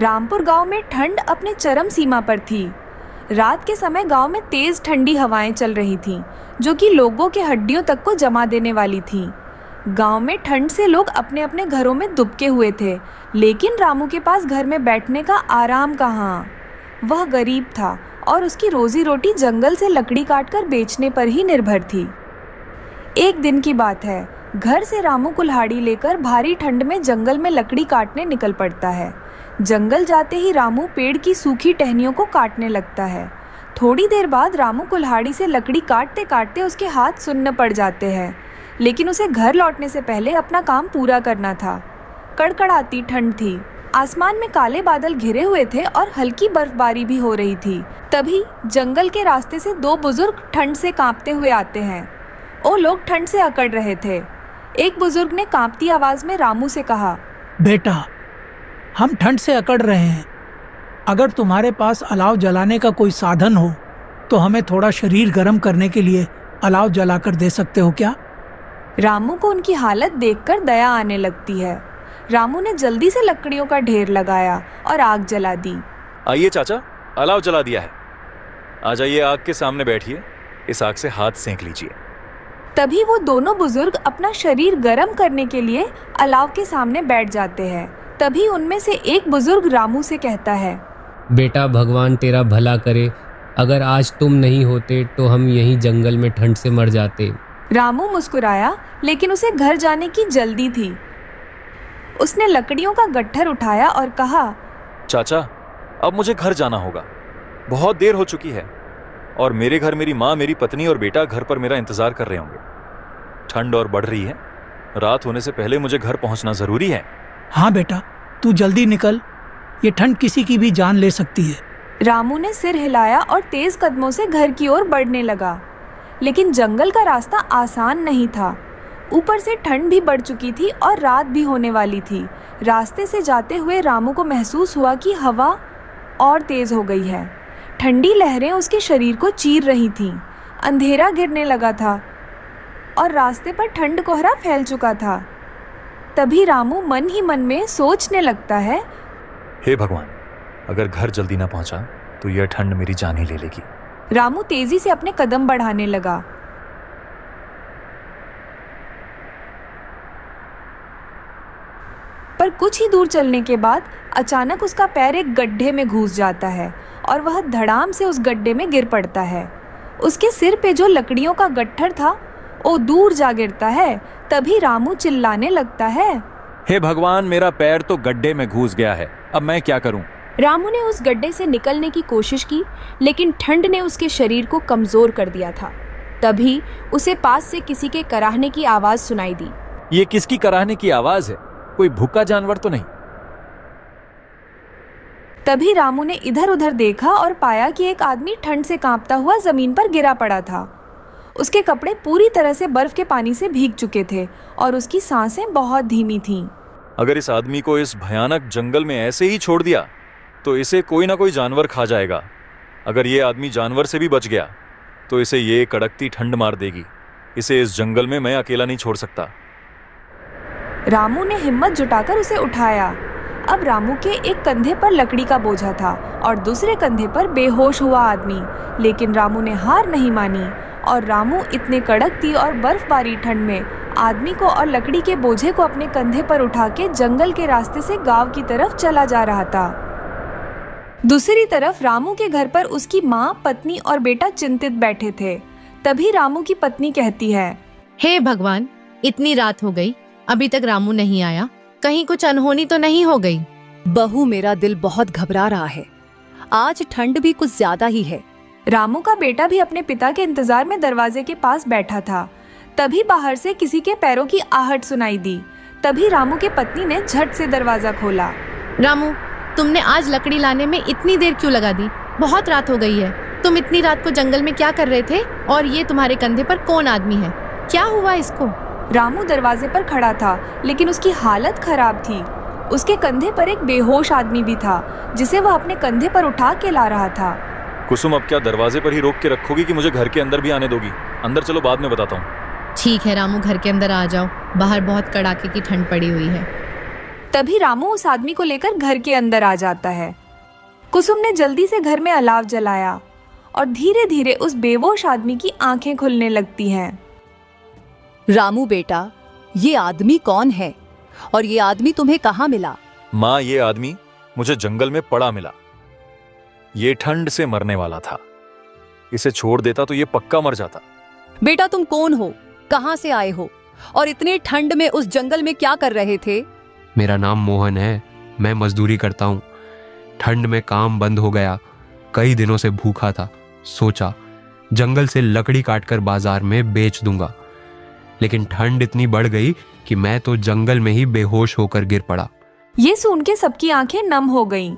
रामपुर गांव में ठंड अपने चरम सीमा पर थी। रात के समय गांव में तेज ठंडी हवाएं चल रही थीं, जो कि लोगों के हड्डियों तक को जमा देने वाली थीं। गांव में ठंड से लोग अपने अपने घरों में दुबके हुए थे, लेकिन रामू के पास घर में बैठने का आराम कहाँ। वह गरीब था और उसकी रोजी रोटी जंगल से लकड़ी काटकर बेचने पर ही निर्भर थी। एक दिन की बात है, घर से रामू कुल्हाड़ी लेकर भारी ठंड में जंगल में लकड़ी काटने निकल पड़ता है। जंगल जाते ही रामू पेड़ की सूखी टहनियों को काटने लगता है। थोड़ी देर बाद रामू कुल्हाड़ी से लकड़ी काटते काटते उसके हाथ सुन्न पड़ जाते हैं, लेकिन उसे घर लौटने से पहले अपना काम पूरा करना था। कड़कड़ाती ठंड थी, आसमान में काले बादल घिरे हुए थे और हल्की बर्फबारी भी हो रही थी। तभी जंगल के रास्ते से दो बुजुर्ग ठंड से कांपते हुए आते हैं। वो लोग ठंड से अकड़ रहे थे। एक बुजुर्ग ने कांपती आवाज में रामू से कहा, बेटा, हम ठंड से अकड़ रहे हैं। अगर तुम्हारे पास अलाव जलाने का कोई साधन हो तो हमें थोड़ा शरीर गर्म करने के लिए अलाव जलाकर दे सकते हो क्या? रामू को उनकी हालत देखकर दया आने लगती है। रामू ने जल्दी से लकड़ियों का ढेर लगाया और आग जला दी। आइए चाचा, अलाव जला दिया है। आ जाइए, आग के सामने बैठिए, इस आग से हाथ सेंक लीजिए। तभी वो दोनों बुजुर्ग अपना शरीर गर्म करने के लिए अलाव के सामने बैठ जाते हैं। तभी उनमें से एक बुजुर्ग रामू से कहता है, बेटा, भगवान तेरा भला करे। अगर आज तुम नहीं होते तो हम यहीं जंगल में ठंड से मर जाते। रामू मुस्कुराया, लेकिन उसे घर जाने की जल्दी थी। उसने लकड़ियों का गट्ठर उठाया और कहा, चाचा, अब मुझे घर जाना होगा। बहुत देर हो चुकी है और मेरे घर मेरी माँ, मेरी पत्नी और बेटा घर पर मेरा इंतजार कर रहे होंगे। ठंड और बढ़ रही है, रात होने से पहले मुझे घर पहुंचना जरूरी है। हाँ बेटा, तू जल्दी निकल, ये ठंड किसी की भी जान ले सकती है। रामू ने सिर हिलाया और तेज कदमों से घर की ओर बढ़ने लगा, लेकिन जंगल का रास्ता आसान नहीं था। ऊपर से ठंड भी बढ़ चुकी थी और रात भी होने वाली थी। रास्ते से जाते हुए रामू को महसूस हुआ कि हवा और तेज हो गई है। ठंडी लहरें उसके शरीर को चीर रही थीं। अंधेरा गिरने लगा था और रास्ते पर ठंड कोहरा फैल चुका था। तभी रामू मन ही मन में सोचने लगता है, हे भगवान, अगर घर जल्दी ना पहुंचा तो यह ठंड मेरी जान ही ले लेगी। रामू तेजी से अपने कदम बढ़ाने लगा। पर कुछ ही दूर चलने के बाद अचानक उसका पैर एक गड्ढे में घुस जाता है और वह धड़ाम से उस गड्ढे में गिर पड़ता है। उसके सिर पे जो लकड़ियों का गट्ठर था वो दूर जा गिरता है। तभी रामू चिल्लाने लगता है, हे भगवान, मेरा पैर तो गड्ढे में घुस गया है, अब मैं क्या करूं? रामू ने उस गड्ढे से निकलने की कोशिश की, लेकिन ठंड ने उसके शरीर को कमजोर कर दिया था। तभी उसे पास से किसी के कराहने की आवाज सुनाई दी। ये किसकी कराहने की आवाज है? कोई भूखा जानवर तो नहीं? तभी रामू ने इधर उधर देखा और पाया कि एक आदमी ठंड से कांपता हुआ जमीन पर गिरा पड़ा था। उसके कपड़े पूरी तरह से बर्फ के पानी से भीग चुके थे और उसकी सांसें बहुत धीमी थीं। अगर इस आदमी को इस भयानक जंगल में ऐसे ही छोड़ दिया तो इसे कोई ना कोई जानवर खा जाएगा। अगर ये आदमी जानवर से भी बच गया तो इसे ये कड़कती ठंड मार देगी। इसे इस जंगल में मैं अकेला नहीं छोड़ सकता। रामू ने हिम्मत जुटाकर उसे उठाया। अब रामू के एक कंधे पर लकड़ी का बोझा था और दूसरे कंधे पर बेहोश हुआ आदमी। लेकिन रामू ने हार नहीं मानी और रामू इतने कड़कती और बर्फबारी ठंड में आदमी को और लकड़ी के बोझे को अपने कंधे पर उठा के जंगल के रास्ते से गांव की तरफ चला जा रहा था। दूसरी तरफ रामू के घर पर उसकी माँ, पत्नी और बेटा चिंतित बैठे थे। तभी रामू की पत्नी कहती है, हे भगवान, इतनी रात हो गई, अभी तक रामू नहीं आया। कहीं कुछ अनहोनी तो नहीं हो गई? बहू, मेरा दिल बहुत घबरा रहा है। आज ठंड भी कुछ ज्यादा ही है। रामू का बेटा भी अपने पिता के इंतजार में दरवाजे के पास बैठा था। तभी बाहर से किसी के पैरों की आहट सुनाई दी। तभी रामू के पत्नी ने झट से दरवाजा खोला। रामू, तुमने आज लकड़ी लाने में इतनी देर क्यों लगा दी? बहुत रात हो गई है। तुम इतनी रात को जंगल में क्या कर रहे थे? और ये तुम्हारे कंधे पर कौन आदमी है? क्या हुआ इसको? रामू दरवाजे पर खड़ा था, लेकिन उसकी हालत खराब थी। उसके कंधे पर एक बेहोश आदमी भी था, जिसे वह अपने कंधे पर उठा के ला रहा था। कुसुम, अब क्या दरवाजे पर ही रोक के रखोगी कि मुझे घर के अंदर भी आने दोगी? अंदर चलो, बाद में बताता हूँ। ठीक है रामू, घर के अंदर आ जाओ। बाहर बहुत कड़ाके की ठंड पड़ी हुई है। तभी रामू उस आदमी को लेकर घर के अंदर आ जाता है। कुसुम ने जल्दी से घर में अलाव जलाया और धीरे धीरे उस बेहोश आदमी की आंखें खुलने लगती हैं। रामू बेटा, ये आदमी कौन है और ये आदमी तुम्हें कहाँ मिला? माँ, ये आदमी मुझे जंगल में पड़ा मिला। ये ठंड से मरने वाला था। इसे छोड़ देता तो ये पक्का मर जाता। बेटा तुम कौन हो, कहाँ से आए हो और इतने ठंड में उस जंगल में क्या कर रहे थे? मेरा नाम मोहन है, मैं मजदूरी करता हूँ। ठंड में काम बंद हो गया, कई दिनों से भूखा था। सोचा जंगल से लकड़ी काटकर बाजार में बेच दूंगा, लेकिन ठंड इतनी बढ़ गई कि मैं तो जंगल में ही बेहोश होकर गिर पड़ा। ये सुन के सबकी आंखें नम हो गईं।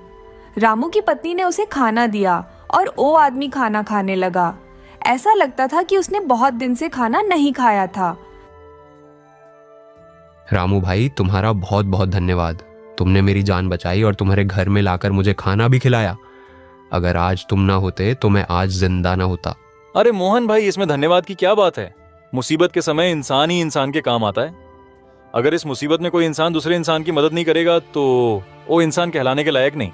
रामू की पत्नी ने उसे खाना दिया और वो आदमी खाना खाने लगा। ऐसा लगता था कि उसने बहुत दिन से खाना नहीं खाया था। रामू भाई, तुम्हारा बहुत बहुत धन्यवाद। तुमने मेरी जान बचाई और तुम्हारे घर में लाकर मुझे खाना भी खिलाया। अगर आज तुम ना होते तो मैं आज जिंदा ना होता। अरे मोहन भाई, इसमें धन्यवाद की क्या बात है? मुसीबत के समय इंसान ही इंसान के काम आता है। अगर इस मुसीबत में कोई इंसान दूसरे इंसान की मदद नहीं करेगा तो वो इंसान कहलाने के लायक नहीं।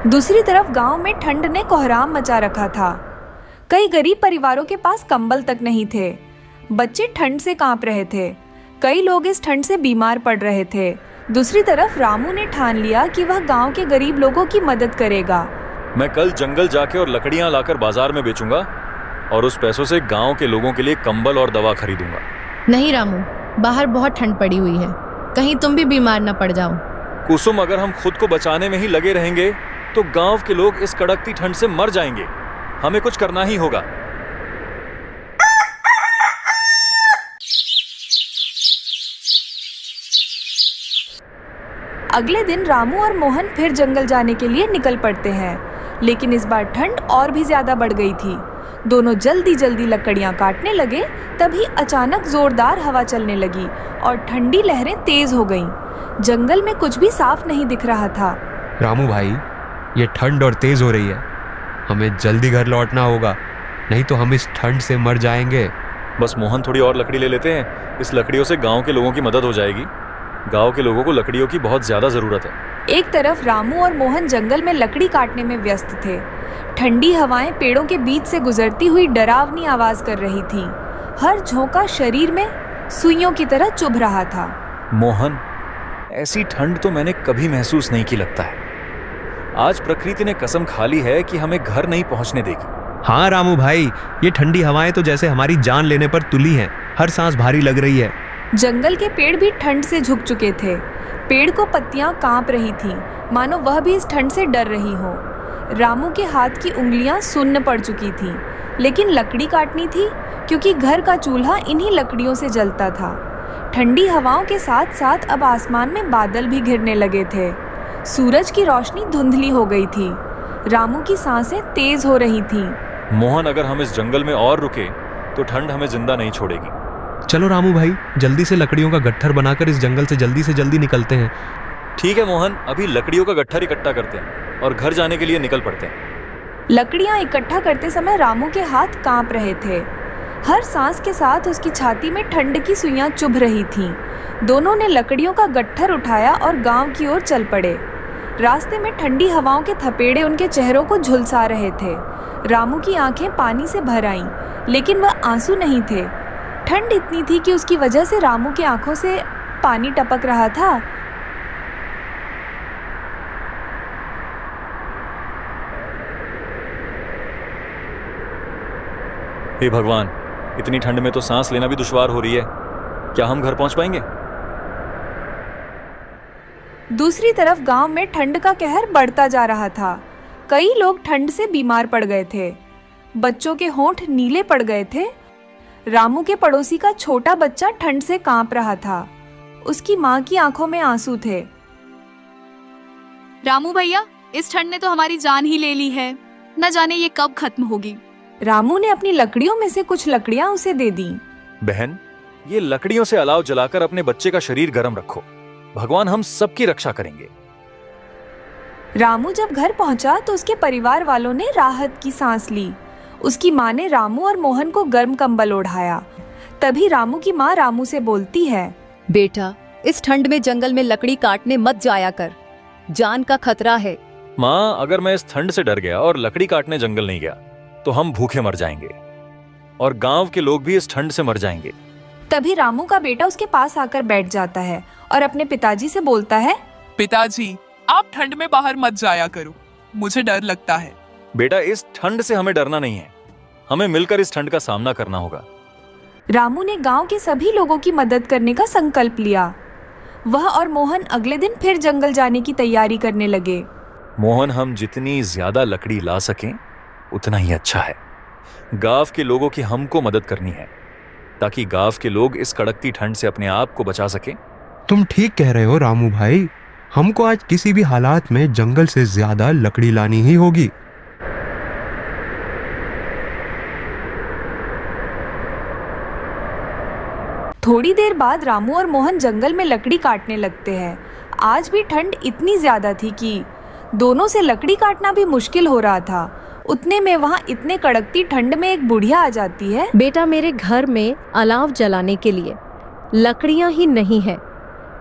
दूसरी तरफ गांव में ठंड ने कोहराम मचा रखा था। कई गरीब परिवारों के पास कंबल तक नहीं थे। बच्चे ठंड से कांप रहे थे। कई लोग इस ठंड से बीमार पड़ रहे थे। दूसरी तरफ रामू ने ठान लिया कि वह गांव के गरीब लोगों की मदद करेगा। मैं कल जंगल जाके और लकड़ियां लाकर बाजार में बेचूंगा और उस पैसों से गांव के लोगों के लिए कंबल और दवा खरीदूंगा। नहीं रामू, बाहर बहुत ठंड पड़ी हुई है, कहीं तुम भी बीमार न पड़ जाओ। कुसुम, अगर हम खुद को बचाने में ही लगे रहेंगे तो गांव के लोग इस कड़कती ठंड से मर जाएंगे। हमें कुछ करना ही होगा। अगले दिन रामू और मोहन फिर जंगल जाने के लिए निकल पड़ते हैं, लेकिन इस बार ठंड और भी ज्यादा बढ़ गई थी। दोनों जल्दी जल्दी लकड़ियां काटने लगे। तभी अचानक जोरदार हवा चलने लगी और ठंडी लहरें तेज हो गईं। जंगल में कुछ भी साफ नहीं दिख रहा था। रामू भाई, ये ठंड और तेज हो रही है। हमें जल्दी घर लौटना होगा, नहीं तो हम इस ठंड से मर जाएंगे। बस मोहन, थोड़ी और लकड़ी ले लेते हैं। इस लकड़ियों से गांव के लोगों की मदद हो जाएगी। गांव के लोगों को लकड़ियों की बहुत ज्यादा जरूरत है। एक तरफ रामू और मोहन जंगल में लकड़ी काटने में व्यस्त थे। ठंडी हवाएं पेड़ों के बीच से गुजरती हुई डरावनी आवाज कर रही थी। हर झोंका शरीर में सुइयों की तरह चुभ रहा था। मोहन, ऐसी ठंड तो मैंने कभी महसूस नहीं की लगता है। आज प्रकृति ने कसम खा ली है कि हमें घर नहीं पहुंचने देगी। हाँ रामू भाई, ये ठंडी हवाएं तो जैसे हमारी जान लेने पर तुली हैं। हर सांस भारी लग रही है। जंगल के पेड़ भी ठंड से झुक चुके थे। पेड़ को पत्तियां कांप रही थीं, मानो वह भी इस ठंड से डर रही हो। रामू के हाथ की उंगलियां सुन्न पड़ चुकी थीं, लेकिन लकड़ी काटनी थी क्योंकि घर का चूल्हा इन्हीं लकड़ियों से जलता था। ठंडी हवाओं के साथ साथ अब आसमान में बादल भी घिरने लगे थे। सूरज की रोशनी धुंधली हो गई थी। रामू की सांसें तेज हो रही थीं। मोहन, अगर हम इस जंगल में और रुके तो ठंड हमें जिंदा नहीं छोड़ेगी। चलो रामू भाई, जल्दी से लकड़ियों का गट्ठर बनाकर इस जंगल से जल्दी निकलते हैं। ठीक है मोहन, अभी लकड़ियों का गट्ठर इकट्ठा करते हैं और घर जाने के लिए निकल पड़ते हैं। लकड़ियां इकट्ठा करते समय रामू के हाथ कांप रहे थे। हर सांस के साथ उसकी छाती में ठंड की सुइयां चुभ रही थीं। दोनों ने लकड़ियों का गट्ठर उठाया और गांव की ओर चल पड़े। रास्ते में ठंडी हवाओं के थपेड़े उनके चेहरों को झुलसा रहे थे। रामू की आंखें पानी से भर आईं, लेकिन वह आंसू नहीं थे। ठंड इतनी थी कि उसकी वजह से रामू की आंखों से पानी टपक रहा था। हे भगवान, इतनी ठंड में तो सांस लेना भी दुश्वार हो रही है। क्या हम घर पहुंच पाएंगे? दूसरी तरफ गांव में ठंड का कहर बढ़ता जा रहा था। कई लोग ठंड से बीमार पड़ गए थे। बच्चों के होंठ नीले पड़ गए थे। रामू के पड़ोसी का छोटा बच्चा ठंड से कांप रहा था। उसकी माँ की आंखों में आंसू थे। रामू भैया, इस ठंड ने तो हमारी जान ही ले ली है। न जाने ये कब खत्म होगी। रामू ने अपनी लकड़ियों में से कुछ लकड़ियां उसे दे दी। बहन, ये लकड़ियों से अलाव जलाकर अपने बच्चे का शरीर गर्म रखो। भगवान हम सबकी रक्षा करेंगे। रामू जब घर पहुंचा तो उसके परिवार वालों ने राहत की सांस ली। उसकी माँ ने रामू और मोहन को गर्म कंबल ओढ़ाया। तभी रामू की माँ रामू से बोलती है, बेटा, इस ठंड में जंगल में लकड़ी काटने मत जाया कर, जान का खतरा है। माँ, अगर मैं इस ठंड से डर गया और लकड़ी काटने जंगल नहीं गया तो हम भूखे मर जाएंगे और गांव के लोग भी इस ठंड से मर जाएंगे। तभी रामू का बेटा उसके पास आकर बैठ जाता है और अपने पिताजी से बोलता है, पिताजी, आप ठंड में बाहर मत जाया करो, मुझे डर लगता है। बेटा, इस ठंड से हमें डरना नहीं है, हमें मिलकर इस ठंड का सामना करना होगा। रामू ने गांव के सभी लोगों की मदद करने का संकल्प लिया। वह और मोहन अगले दिन फिर जंगल जाने की तैयारी करने लगे। मोहन, हम जितनी ज्यादा लकड़ी ला सकें उतना ही अच्छा है। गांव के लोगों की हमको मदद करनी है ताकि गांव के लोग इस कड़कती ठंड से अपने आप को बचा सकें। तुम ठीक कह रहे हो रामू भाई, हमको आज किसी भी हालात में जंगल से ज्यादा लकड़ी लानी ही होगी। थोड़ी देर बाद रामू और मोहन जंगल में लकड़ी काटने लगते हैं। आज भी ठंड इतनी ज्यादा थी कि दोनों से लकड़ी काटना भी मुश्किल हो रहा था। उतने में वहाँ इतने कड़कती ठंड में एक बुढ़िया आ जाती है। बेटा, मेरे घर में अलाव जलाने के लिए लकड़ियाँ ही नहीं है,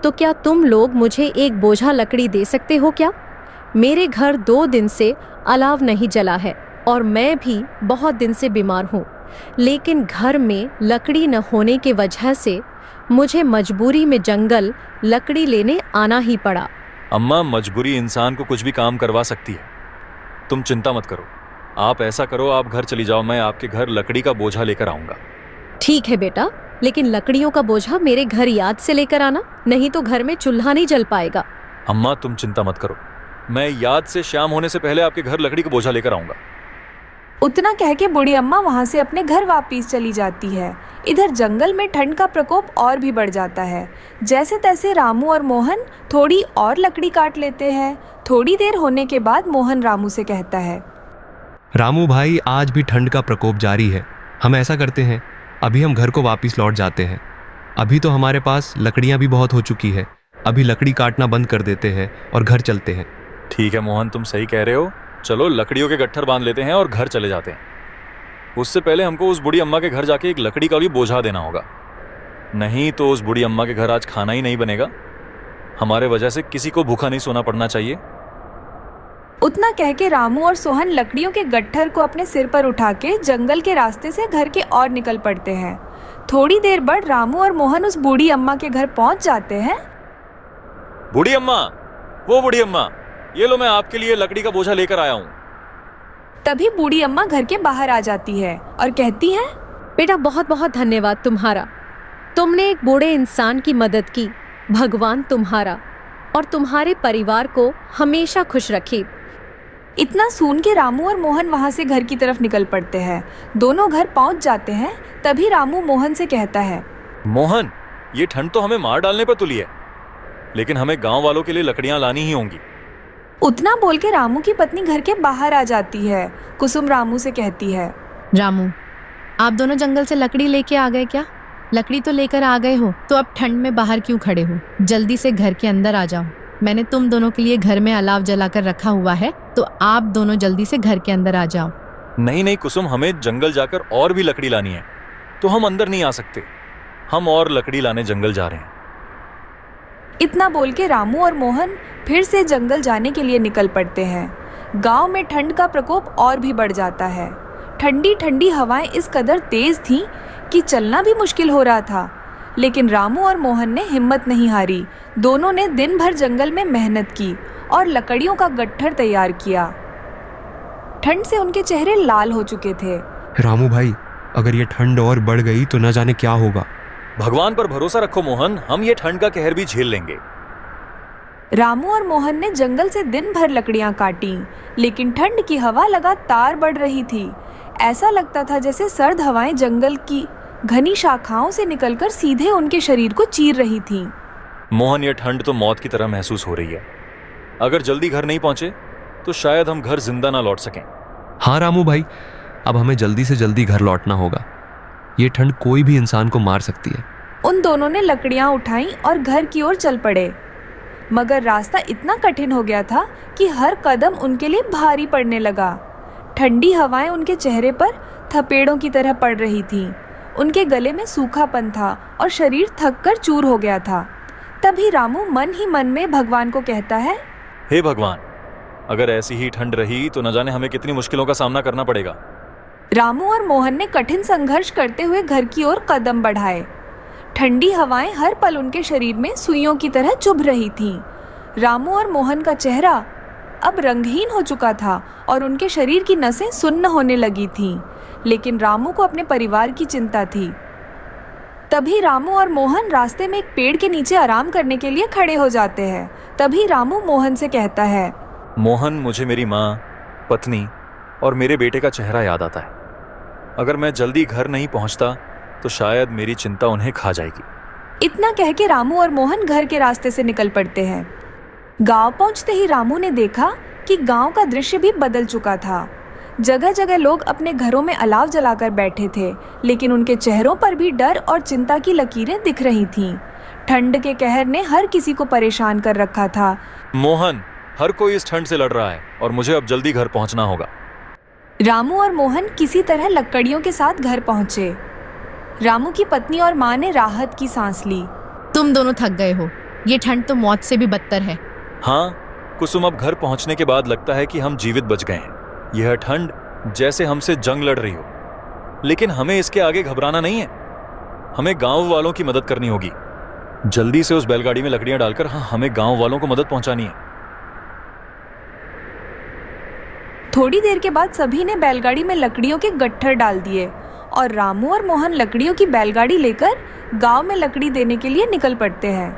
तो क्या तुम लोग मुझे एक बोझा लकड़ी दे सकते हो क्या? मेरे घर 2 दिन से अलाव नहीं जला है और मैं भी बहुत दिन से बीमार हूँ, लेकिन घर में लकड़ी न होने की वजह से मुझे मजबूरी में जंगल लकड़ी लेने आना ही पड़ा। अम्मा, मजबूरी इंसान को कुछ भी काम करवा सकती है, तुम चिंता मत करो। आप ऐसा करो, आप घर चली जाओ, मैं आपके घर लकड़ी का बोझा लेकर आऊंगा। ठीक है बेटा, लेकिन लकड़ियों का बोझा मेरे घर याद से लेकर आना, नहीं तो घर में चूल्हा नहीं जल पाएगा। अम्मा, तुम चिंता मत करो, मैं याद से शाम होने से पहले आपके घर लकड़ी का बोझा लेकर आऊंगा। उतना कह के बूढ़ी अम्मा वहाँ से अपने घर वापस चली जाती है। इधर जंगल में ठंड का प्रकोप और भी बढ़ जाता है। जैसे तैसे रामू और मोहन थोड़ी और लकड़ी काट लेते हैं। थोड़ी देर होने के बाद मोहन रामू से कहता है, रामू भाई, आज भी ठंड का प्रकोप जारी है। हम ऐसा करते हैं, अभी हम घर को वापस लौट जाते हैं। अभी तो हमारे पास लकड़ियाँ भी बहुत हो चुकी है, अभी लकड़ी काटना बंद कर देते हैं और घर चलते हैं। ठीक है मोहन, तुम सही कह रहे हो, चलो लकड़ियों के गट्ठर बांध लेते हैं और घर चले जाते हैं। उससे पहले हमको उस बूढ़ी अम्मा के घर जाके एक लकड़ी का भी बोझा देना होगा, नहीं तो उस बूढ़ी अम्मा के घर आज खाना ही नहीं बनेगा। हमारे वजह से किसी को भूखा नहीं सोना पड़ना चाहिए। उतना कह के रामू और सोहन लकड़ियों के गट्ठर को अपने सिर पर उठा के जंगल के रास्ते से घर के ओर निकल पड़ते हैं। थोड़ी देर बाद रामू और मोहन उस बूढ़ी अम्मा के घर पहुंच जाते हैं। बूढ़ी अम्मा, वो बूढ़ी अम्मा, ये लो, मैं आपके लिए लकड़ी का बोझा लेकर आया हूँ। तभी बूढ़ी अम्मा घर के बाहर आ जाती है और कहती है, बेटा, बहुत बहुत धन्यवाद तुम्हारा, तुमने एक बूढ़े इंसान की मदद की। भगवान तुम्हारा और तुम्हारे परिवार को हमेशा खुश रखे। इतना सुन के रामू और मोहन वहाँ से घर की तरफ निकल पड़ते हैं। दोनों घर पहुँच जाते हैं। तभी रामू मोहन से कहता है, मोहन, ये ठंड तो हमें मार डालने पर तुली है, लेकिन हमें गांव वालों के लिए लकड़ियां लानी ही होंगी। उतना बोल के रामू की पत्नी घर के बाहर आ जाती है। कुसुम रामू से कहती है, रामू, आप दोनों जंगल से लकड़ी लेके आ गए क्या? लकड़ी तो लेकर आ गए हो, तो अब ठंड में बाहर क्यों खड़े हो? जल्दी से घर के अंदर आ जाओ। मैंने तुम दोनों के लिए घर में अलाव जलाकर रखा हुआ है, तो आप दोनों जल्दी से घर के अंदर आ जाओ। नहीं नहीं कुसुम, हमें जंगल जाकर और भी लकड़ी लानी है, तो हम अंदर नहीं आ सकते। हम और लकड़ी लाने जंगल जा रहे हैं। इतना बोल के रामू और मोहन फिर से जंगल जाने के लिए निकल पड़ते हैं। गांव में ठंड का प्रकोप और भी बढ़ जाता है। ठंडी ठंडी हवाएं इस कदर तेज थीं कि चलना भी मुश्किल हो रहा था, लेकिन रामू और मोहन ने हिम्मत नहीं हारी। दोनों ने दिन भर जंगल में मेहनत की और लकड़ियों का गट्ठर तैयार किया। ठंड से उनके चेहरे लाल हो चुके थे। रामू भाई, अगर ये ठंड और बढ़ गई तो न जाने क्या होगा। भगवान पर भरोसा रखो मोहन, हम ये ठंड का कहर भी झेल लेंगे। रामू और मोहन ने जंगल से दिन भर लकड़ियां काटी, लेकिन ठंड की हवा लगातार बढ़ रही थी। ऐसा लगता था जैसे सर्द हवाएं जंगल की घनी शाखाओं से निकलकर सीधे उनके शरीर को चीर रही थीं। मोहन, ये ठंड तो मौत की तरह महसूस हो रही है। अगर जल्दी घर नहीं पहुंचे तो शायद हम घर जिंदा ना लौट सकें। हाँ रामू भाई, अब हमें जल्दी से जल्दी घर लौटना होगा। ये ठंड कोई भी इंसान को मार सकती है। उन दोनों ने लकड़ियां उठाईं और घर की ओर चल पड़े, मगर रास्ता इतना कठिन हो गया था कि हर कदम उनके लिए भारी पड़ने लगा। ठंडी हवाएं उनके चेहरे पर थपेड़ों की तरह पड़ रही थीं। उनके गले में सूखापन था और शरीर थक कर चूर हो गया था। तभी रामू मन ही मन में भगवान को कहता है, हे भगवान, अगर ऐसी ही ठंड रही तो न जाने हमें कितनी मुश्किलों का सामना करना पड़ेगा। रामू और मोहन ने कठिन संघर्ष करते हुए घर की ओर कदम बढ़ाए। ठंडी हवाएं हर पल उनके शरीर में सुइयों की तरह चुभ रही थीं। रामू और मोहन का चेहरा अब रंगहीन हो चुका था और उनके शरीर की नसें सुन्न होने लगी थीं। लेकिन रामू को अपने परिवार की चिंता थी। तभी रामू और मोहन रास्ते में एक पेड़ के नीचे आराम करने के लिए खड़े हो जाते हैं। तभी रामू मोहन से कहता है, मोहन, मुझे मेरी माँ, पत्नी और मेरे बेटे का चेहरा याद आता है। अगर मैं जल्दी घर नहीं पहुंचता तो शायद मेरी चिंता उन्हें खा जाएगी। इतना कह के रामू और मोहन घर के रास्ते से निकल पड़ते हैं। गांव पहुंचते ही रामू ने देखा कि गांव का दृश्य भी बदल चुका था। जगह जगह लोग अपने घरों में अलाव जलाकर बैठे थे, लेकिन उनके चेहरों पर भी डर और चिंता की लकीरें दिख रही थीं। ठंड के कहर ने हर किसी को परेशान कर रखा था। मोहन, हर कोई इस ठंड से लड़ रहा है और मुझे अब जल्दी घर पहुंचना होगा। रामू और मोहन किसी तरह लकड़ियों के साथ घर पहुंचे। रामू की पत्नी और माँ ने राहत की सांस ली। तुम दोनों थक गए हो, ये ठंड तो मौत से भी बदतर है। हाँ कुसुम, अब घर पहुंचने के बाद लगता है कि हम जीवित बच गए हैं। यह ठंड जैसे हमसे जंग लड़ रही हो, लेकिन हमें इसके आगे घबराना नहीं है। हमें गांव वालों की मदद करनी होगी। जल्दी से उस बैलगाड़ी में लकड़ियां डालकर हमें गांव वालों को मदद पहुंचानी है। थोड़ी देर के बाद सभी ने बैलगाड़ी में लकड़ियों के गट्ठर डाल दिए और रामू और मोहन लकड़ियों की बैलगाड़ी लेकर गांव में लकड़ी देने के लिए निकल पड़ते हैं।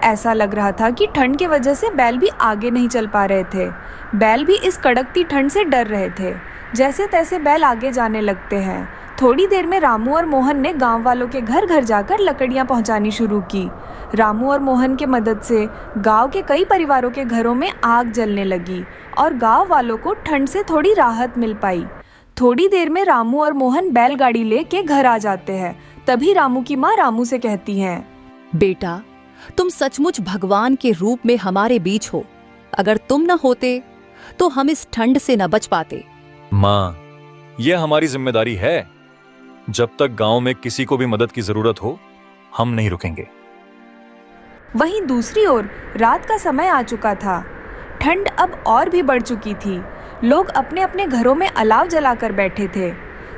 ऐसा लग रहा था कि ठंड की वजह से बैल भी आगे नहीं चल पा रहे थे। बैल भी इस कड़कती ठंड से डर रहे थे। जैसे तैसे बैल आगे जाने लगते हैं। थोड़ी देर में रामू और मोहन ने गांव वालों के घर घर जाकर लकड़ियां पहुंचानी शुरू की। रामू और मोहन की मदद से गांव के कई परिवारों के घरों में आग जलने लगी और गांव वालों को ठंड से थोड़ी राहत मिल पाई। थोड़ी देर में रामू और मोहन बैलगाड़ी लेके घर आ जाते हैं। तभी रामू की माँ रामू से कहती हैं, बेटा, तुम सचमुच भगवान के रूप में हमारे बीच हो। अगर तुम न होते तो हम इस ठंड से न बच पाते। माँ, यह हमारी जिम्मेदारी है। जब तक गांव में किसी को भी मदद की जरूरत हो, हम नहीं रुकेंगे। वहीं दूसरी ओर रात का समय आ चुका था। ठंड अब और भी बढ़ चुकी थी। लोग अपने अपने घरों में अलाव जलाकर बैठे थे।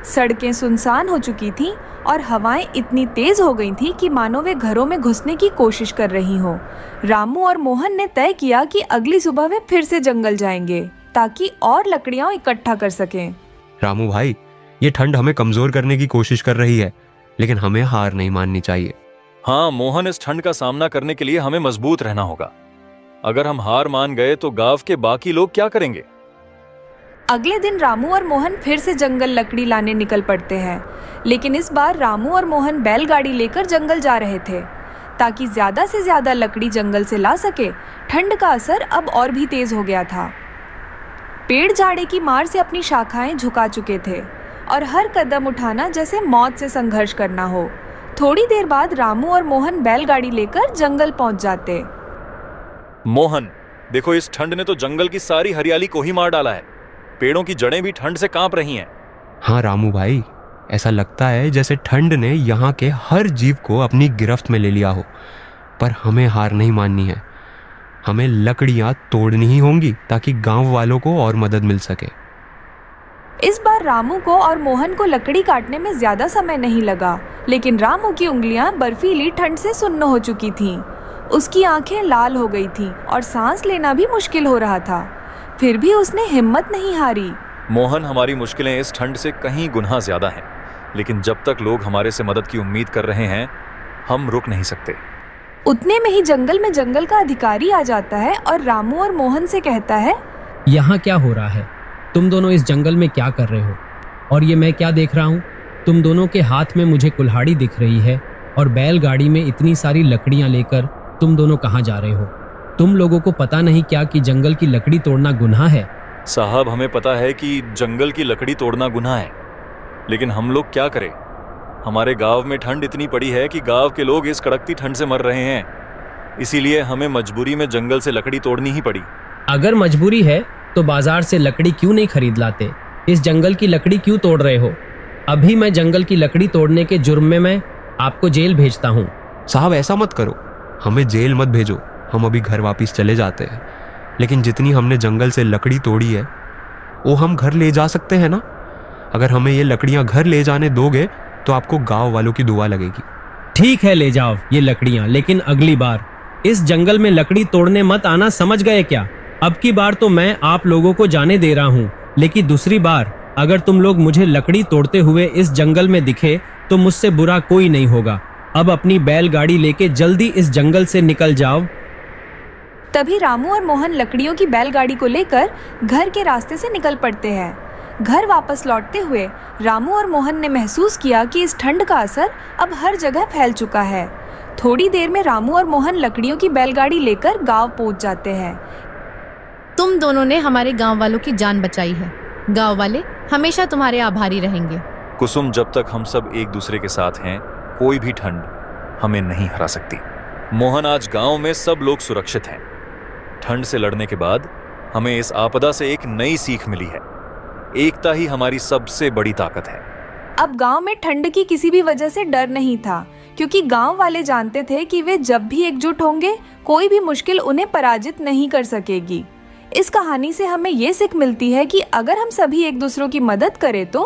सड़कें सुनसान हो चुकी थीं और हवाएं इतनी तेज हो गई थीं कि मानो वे घरों में घुसने की कोशिश कर रही हों। रामू और मोहन ने तय किया कि अगली सुबह वे फिर से जंगल जाएंगे ताकि और लकड़ियां इकट्ठा कर सकें। रामू भाई, ये ठंड हमें कमजोर करने की कोशिश कर रही है, लेकिन हमें हार नहीं माननी चाहिए। हाँ मोहन, इस ठंड का सामना करने के लिए हमें मजबूत रहना होगा। अगर हम हार मान गए तो गांव के बाकी लोग क्या करेंगे? अगले दिन रामू और मोहन फिर से जंगल लकड़ी लाने निकल पड़ते हैं, लेकिन इस बार रामू और मोहन बैलगाड़ी लेकर जंगल जा रहे थे ताकि ज्यादा से ज्यादा लकड़ी जंगल से ला सके। ठंड का असर अब और भी तेज हो गया था। पेड़ झाड़ी की मार से अपनी शाखाएं झुका चुके थे और हर कदम उठाना जैसे मौत से संघर्ष करना हो। थोड़ी देर बाद रामू और मोहन बैलगाड़ी लेकर जंगल पहुंच जाते। मोहन, देखो, इस ठंड ने तो जंगल की सारी हरियाली को ही मार डाला है। पेड़ों की जड़ें भी ठंड से कांप रही हैं। हाँ रामू भाई, ऐसा लगता है जैसे ठंड ने यहाँ के हर जीव को अपनी गिरफ्त में ले लिया हो। पर हमें हार नहीं माननी है। हमें लकड़ियाँ तोड़नी ही होंगी ताकि गांव वालों को और मदद मिल सके। इस बार रामू को और मोहन को लकड़ी काटने में ज्यादा समय नहीं लगा, लेकिन रामू की उंगलियां बर्फीली ठंड से सुन्न हो चुकी थीं। उसकी आंखें लाल हो गई थीं और सांस लेना भी मुश्किल हो रहा था। फिर भी उसने हिम्मत नहीं हारी। मोहन, हमारी मुश्किलें इस ठंड से कहीं गुना ज्यादा हैं, लेकिन जब तक लोग हमारे से मदद की उम्मीद कर रहे हैं, हम रुक नहीं सकते। उतने में ही जंगल में जंगल का अधिकारी आ जाता है और रामू और मोहन से कहता है, यहाँ क्या हो रहा है? तुम दोनों इस जंगल में क्या कर रहे हो? और ये मैं क्या देख रहा हूँ? तुम दोनों के हाथ में मुझे कुल्हाड़ी दिख रही है और बैलगाड़ी में इतनी सारी लकड़ियाँ लेकर तुम दोनों कहाँ जा रहे हो? तुम लोगों को पता नहीं क्या कि जंगल की लकड़ी तोड़ना गुनाह है? साहब, हमें पता है कि जंगल की लकड़ी तोड़ना गुनाह है, लेकिन हम लोग क्या करें? हमारे गांव में ठंड इतनी पड़ी है कि गांव के लोग इस कड़कती ठंड से मर रहे हैं। इसीलिए हमें मजबूरी में जंगल से लकड़ी तोड़नी ही पड़ी। अगर मजबूरी है तो बाजार से लकड़ी क्यों नहीं खरीद लाते? इस जंगल की लकड़ी क्यों तोड़ रहे हो? अभी मैं जंगल की लकड़ी तोड़ने के जुर्म में मैं आपको जेल भेजता हूँ। साहब ऐसा मत करो, हमें जेल मत भेजो, हम अभी घर वापस चले जाते हैं। लेकिन जितनी हमने जंगल से लकड़ी तोड़ी है वो हम घर ले जा सकते हैं ना। अगर हमें ये लकड़ियां घर ले जाने दोगे तो आपको गांव वालों की दुआ लगेगी। ठीक है, ले जाओ ये लकड़ियां, लेकिन अगली बार इस जंगल में लकड़ी तोड़ने मत आना, समझ गए क्या? अब की बार तो मैं आप लोगों को जाने दे रहा हूँ, लेकिन दूसरी बार अगर तुम लोग मुझे लकड़ी तोड़ते हुए इस जंगल में दिखे तो मुझसे बुरा कोई नहीं होगा। अब अपनी बैलगाड़ी लेके जल्दी इस जंगल से निकल जाओ। तभी रामू और मोहन लकड़ियों की बैलगाड़ी को लेकर घर के रास्ते से निकल पड़ते हैं। घर वापस लौटते हुए रामू और मोहन ने महसूस किया कि इस ठंड का असर अब हर जगह फैल चुका है। थोड़ी देर में रामू और मोहन लकड़ियों की बैलगाड़ी लेकर गांव पहुंच जाते हैं। तुम दोनों ने हमारे गांव वालों की जान बचाई है। गांव वाले हमेशा तुम्हारे आभारी रहेंगे। कुसुम, जब तक हम सब एक दूसरे के साथ हैं, कोई भी ठंड हमें नहीं हरा सकती। मोहन, आज गांव में सब लोग सुरक्षित हैं। ठंड से लड़ने के बाद हमें इस आपदा से एक नई सीख मिली है। एकता ही हमारी सबसे बड़ी ताकत है। अब गांव में ठंड की किसी भी वजह से डर नहीं था, क्योंकि गांव वाले जानते थे कि वे जब भी एकजुट होंगे कोई भी मुश्किल उन्हें पराजित नहीं कर सकेगी। इस कहानी से हमें ये सीख मिलती है कि अगर हम सभी एक दूसरों की मदद करें तो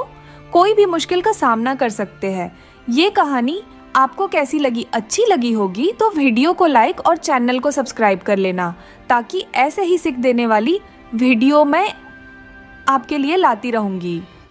कोई भी मुश्किल का सामना कर सकते हैं। ये कहानी आपको कैसी लगी? अच्छी लगी होगी तो वीडियो को लाइक और चैनल को सब्सक्राइब कर लेना, ताकि ऐसे ही सीख देने वाली वीडियो मैं आपके लिए लाती रहूंगी।